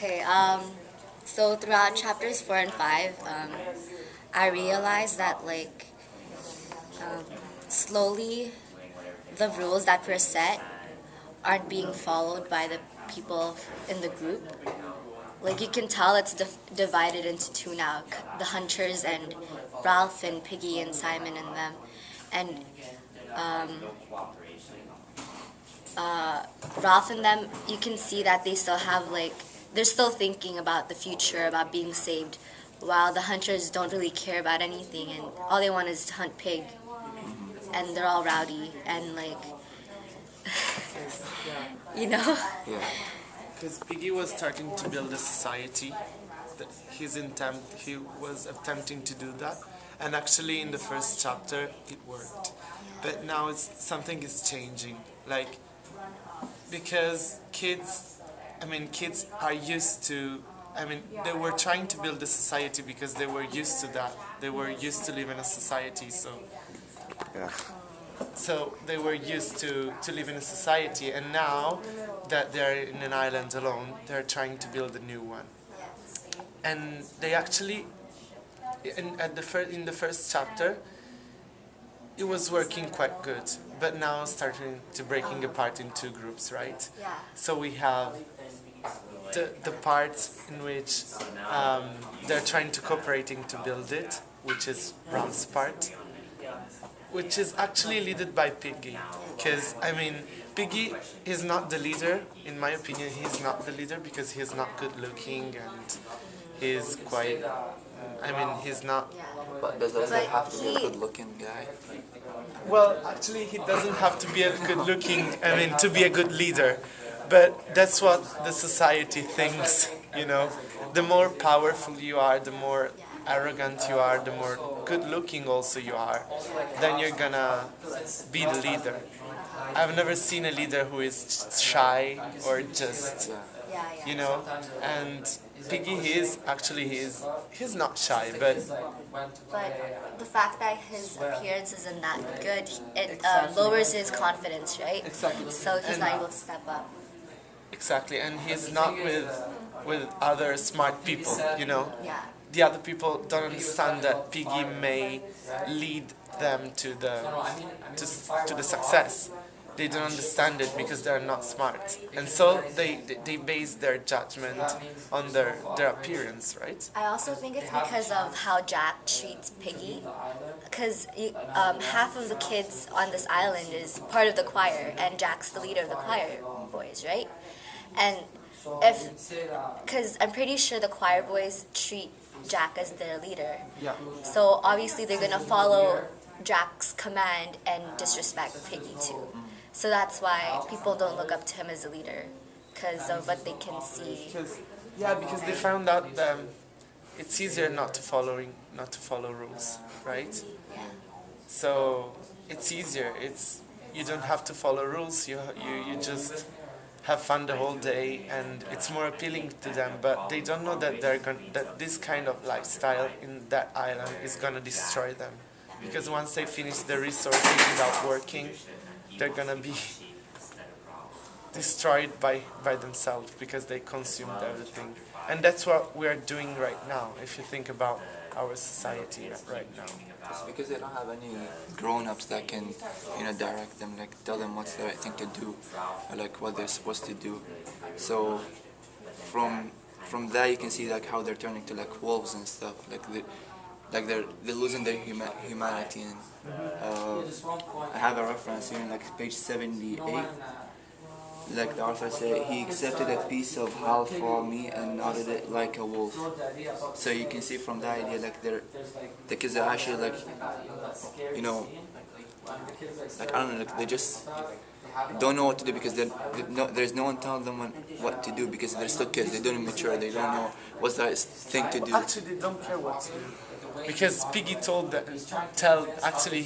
Okay, so throughout chapters 4 and 5, I realized that, um, slowly the rules that were set aren't being followed by the people in the group. Like, you can tell it's divided into two now, the Hunters and Ralph and Piggy and Simon and them. And Ralph and them, you can see that they still have, they're still thinking about the future, about being saved, while the Hunters don't really care about anything, and all they want is to hunt pig. And they're all rowdy, and you know? Yeah. Because Piggy was starting to build a society. He was attempting to do that, and actually in the first chapter it worked. But now something is changing. Because kids are used to. They were trying to build a society because they were used to that. They were used to live in a society, Yeah. so they were used to live in a society, and now that they're in an island alone, they're trying to build a new one. And they actually, in the first chapter, it was working quite good, but now starting to breaking apart in two groups, right? Yeah. So we have the part in which they're trying to cooperating to build it, which is Ram's part, which is actually led by Piggy. Because, Piggy is not the leader. In my opinion, he's not the leader because he's not good looking and he's quite, he's not... But does it But have to be a he- good-looking guy? Well, actually, he doesn't have to be a good looking, to be a good leader. But that's what the society thinks, The more powerful you are, the more arrogant you are, the more good looking also you are, then you're gonna be the leader. I've never seen a leader who is shy or just, and Piggy, he's not shy, but the fact that his appearance isn't that good, it lowers his confidence, right? Exactly. So he's not able to step up. exactly, and he's not with other smart people, Yeah. The other people don't understand that Piggy may lead them to the success. They don't understand it because they're not smart, and so they base their judgment on their appearance, right? I also think it's because of how Jack treats Piggy, because half of the kids on this island is part of the choir, and Jack's the leader of the choir boys, right? And because I'm pretty sure the choir boys treat Jack as their leader, Yeah. so obviously they're gonna follow Jack's command and disrespect Piggy too. So that's why people don't look up to him as a leader, because of what they can see. Because they found out that it's easier not to follow rules, right? So it's easier. You don't have to follow rules. You just have fun the whole day, and it's more appealing to them. But they don't know that that this kind of lifestyle in that island is gonna destroy them, because once they finish the resources without working, they're gonna be destroyed by themselves because they consumed everything. And that's what we're doing right now, if you think about our society right now. It's because they don't have any grown-ups that can, direct them, tell them what's the right thing to do, or what they're supposed to do. So from that you can see how they're turning to wolves and stuff. They're losing their humanity. And I have a reference here in page 78. The author said, he accepted a piece of half for me and knotted it like a wolf. So you can see from that idea, the kids are actually I don't know, they just don't know what to do because there's no one telling them what to do because they're still kids. They don't immature. They don't know what's the right thing to do. Actually, they don't care what to do, because Piggy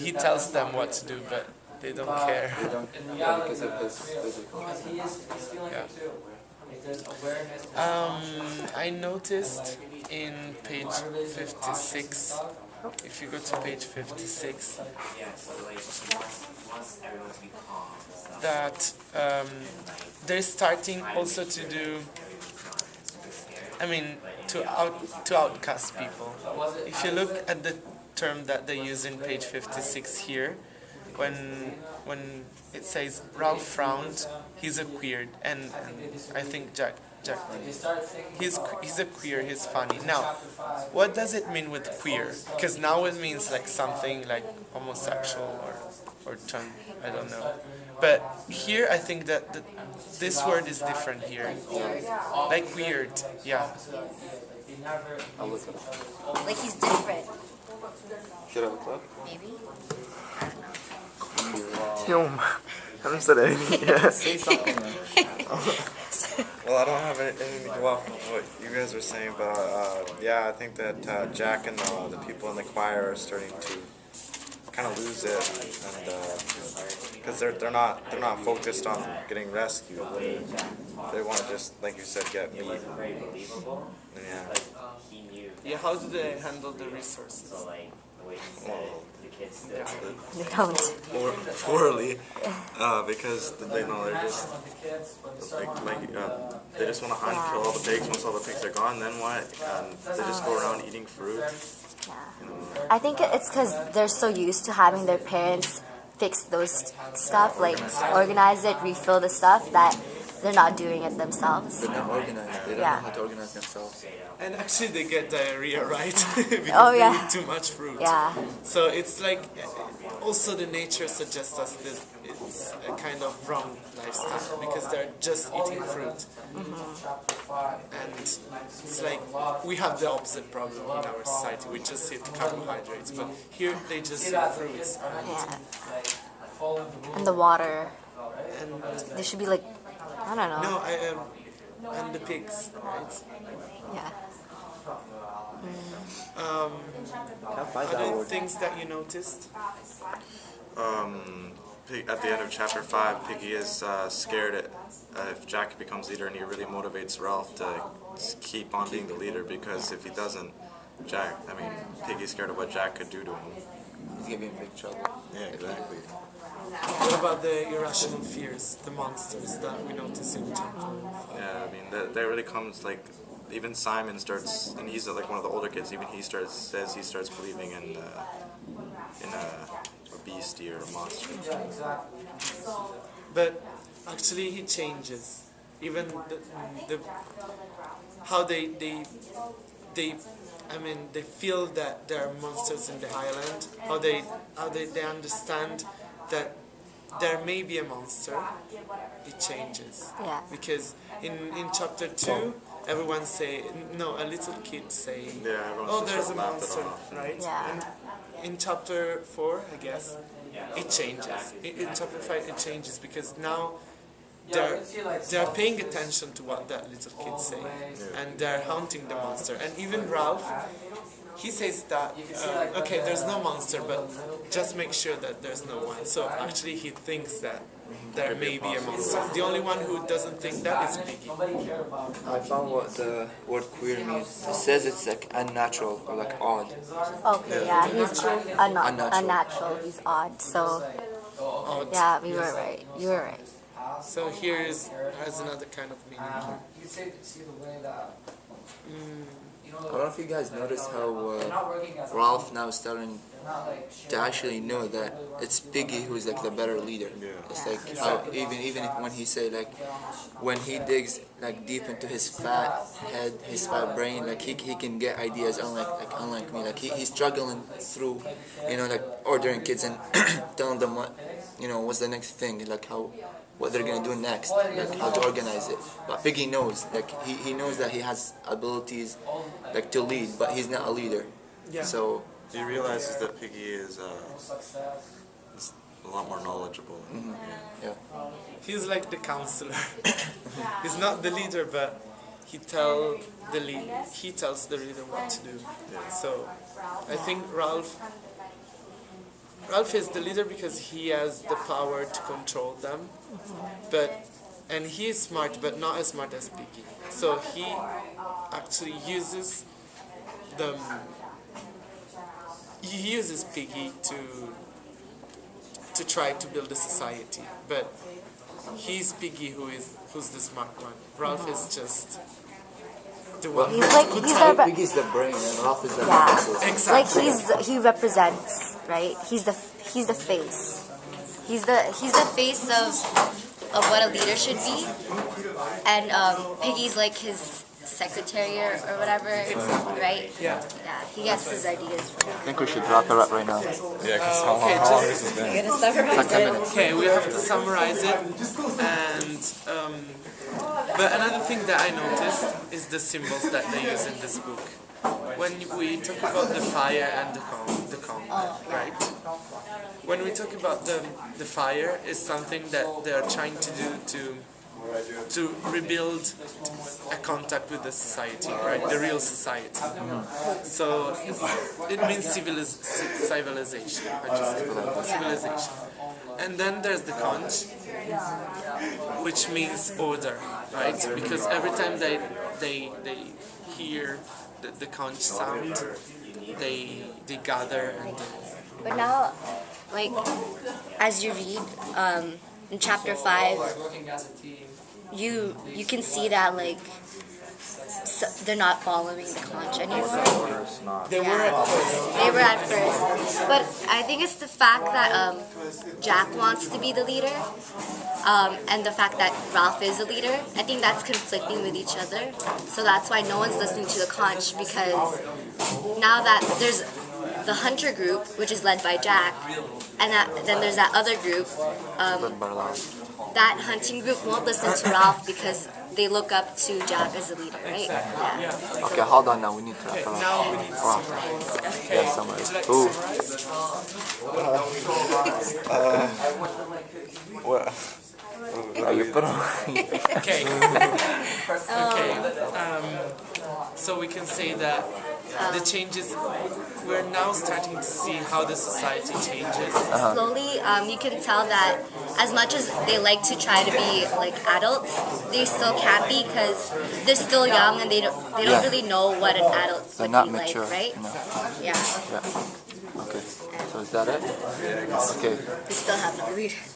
he tells them what to do, but they don't care. They don't, because of his physical. I noticed in page 56, if you go to page 56, that they're starting also to do I mean, to outcast people. If you look at the term that they use in page 56 here, when it says Ralph frowned, he's a queer, and I think Jack he's a queer, he's funny. Now, what does it mean with queer? Because now it means like something like homosexual or trans, I don't know. But here I think that this word is different here. Like weird, yeah. I'll look it up. Like he's different, Should I look it up? maybe? I don't know. Film. I haven't said anything yet. Say something, man. Well, I don't have anything to go off of what you guys were saying, but yeah, I think that Jack and the people in the choir are starting to kind of lose it, and because they're not focused on getting rescued. They want to just, like you said, get meat. Yeah. Yeah, how do they handle the resources? Well, They don't. poorly, because they know they're just they just want to hunt, kill all the pigs. Once all the pigs are gone, then what? They just go around eating fruit. I think it's because they're so used to having their parents fix those stuff, like organize it, refill the stuff, that they're not doing it themselves. They're not organized. They don't Yeah. know how to organize themselves. And actually they get diarrhea, right? Because Oh, they yeah. eat too much fruit. Yeah. So it's like, also the nature suggests us that it's a kind of wrong lifestyle because they're just eating fruit. And it's like, we have the opposite problem in our society. We just eat carbohydrates, but here they just eat fruits. Yeah. And the water. And They should be like, I don't know. no, and the pigs, right? Yeah. Other things that you noticed? At the end of chapter 5, Piggy is scared if Jack becomes leader, and he really motivates Ralph to keep on being the leader, because if he doesn't, Piggy's scared of what Jack could do to him. He's gonna be in big trouble. Yeah, exactly. What about the irrational fears, the monsters that we notice in chapter? Yeah, that really comes, like, even Simon starts, and he's like one of the older kids, even he starts believing in a beastie or a monster. But actually he changes. Even the how they feel that there are monsters in the island, how they understand that there may be a monster, it changes. Yeah. Because in chapter 2, everyone say, no, a little kid saying, Yeah, everyone's oh, just there's a sort of laughed it monster, off. right? Yeah. And in chapter 4, I guess, it changes. In chapter 5, it changes because now they're paying attention to what that little kid say, and they're hunting the monster. And even Ralph, he says that okay, there's no monster, but just make sure that there's no one. So actually, he thinks that there may be a monster. The only one who doesn't think that is Piggy. I found what the word queer means. It says it's like unnatural or like odd. Okay, yeah, he's unnatural. He's odd. So, Odd. yeah, we were right. You were right. So here has another kind of meaning. I don't know if you guys noticed how Ralph now is starting to actually know that it's Piggy who's like the better leader. It's like how even when he say like when he digs like deep into his fat head, his fat brain, like he can get ideas unlike me. Like he's struggling through, like ordering kids and telling them what's the next thing, like what they're gonna do next, like how to organize it. But Piggy knows, like he knows that he has abilities, like to lead, but he's not a leader. Yeah. So He realizes that Piggy is a lot more knowledgeable. yeah, He's like the counselor. He's not the leader, but he tells the leader what to do. So I think Ralph is the leader because he has the power to control them, and he is smart, but not as smart as Piggy. So he actually uses Piggy to try to build a society, but he's Piggy who's the smart one. Ralph is just the one. He's like Piggy's the brain and Ralph is the yeah, muscles. Exactly. like he represents, right? He's the face. He's the face of what a leader should be, and Piggy's like his secretary or whatever, right? Yeah. Yeah, he gets his ideas from I think we should wrap it up right now. Yeah, because how Okay, long just- has this been? You're gonna summarize it. Okay, we have to summarize it, and but another thing that I noticed is the symbols that they use in this book. When we talk about the fire and the calm, right? When we talk about the fire, is something that they are trying to do to rebuild a contact with the society, right? The real society. So it means civilization, civilization. And then there's the conch, which means order, right? Because every time they hear the conch sound, they gather and But now, like, as you read in chapter 5, you can see that like they're not following the conch anymore. they were at first. They were at first, but I think it's the fact that Jack wants to be the leader, and the fact that Ralph is a leader. I think that's conflicting with each other. So that's why no one's listening to the conch, because now that there's the hunter group, which is led by Jack, and then there's that other group. That hunting group won't listen to Ralph because they look up to Jack as a leader, right? Yeah. Okay, hold on now. We need to wrap it up. Now we need to summarize. Okay. Yeah, summarize. Would you like Ooh. to summarize? What? Okay. Okay. So we can say that the changes, we're now starting to see how the society changes. Slowly, you can tell that as much as they like to try to be like adults, they still can't be because they're still young and they don't Yeah. really know what an adult They're would not be mature. like, right? No. Yeah. Yeah. Okay. So is that it? Okay. We still have no leader.